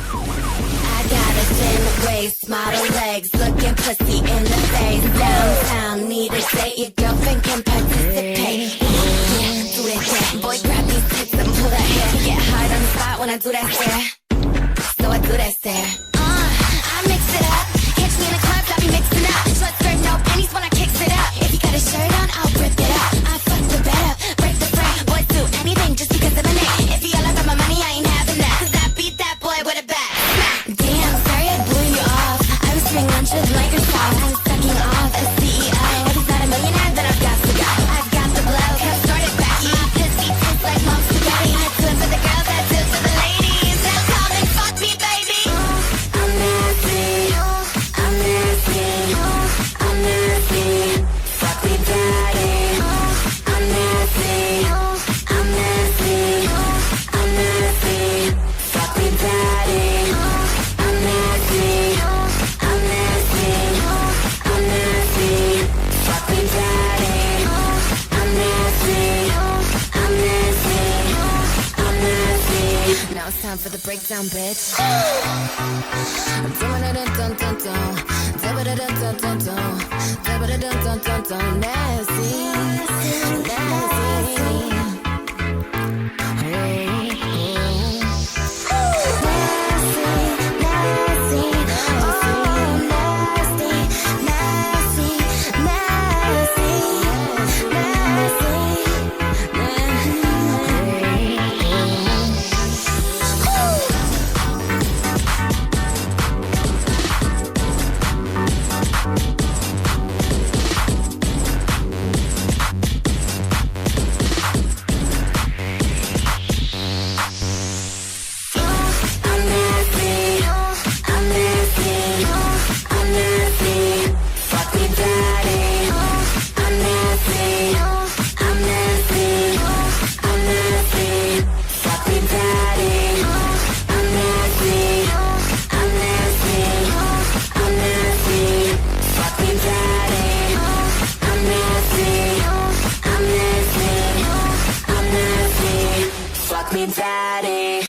I got a thin waist, model legs, looking pussy in the face. Downtown, need a date, your girlfriend can participate. Yeah, do that shit. Boy, grab these tits and pull that hair. Get hard on the spot when I do that stare. So I do that stare. I mix it up. Catch me in the club, I be mixing up. Short skirt, no panties when I kicks it up. If you got a shirt on, I'll rip it up. I fuck the bed up, break the frame. Boys do anything just because of my name. If you all about my money, I ain't having that. Cause I beat that boy with a bat. Damn, sorry I blew you off. I was doing lunch with Microsoft. I was sucking off a CEO. If he's not a millionaire, then I've got to go. I've got the blow, can't start it back. My pussy tastes like mom's spaghetti. I do it for the girls, I do it for the ladies. Now come and fuck me, baby. I'm nasty, I'm nasty, I'm nasty. Fuck me, daddy. I'm nasty, I'm nasty, I'm nasty. Fuck me, daddy. I'm nasty, I'm nasty, I'm nasty. Fuck me, daddy. I'm nasty, I'm nasty, I'm nasty. Now it's time for the breakdown, bitch. Nasty, nasty. Fuck me, daddy.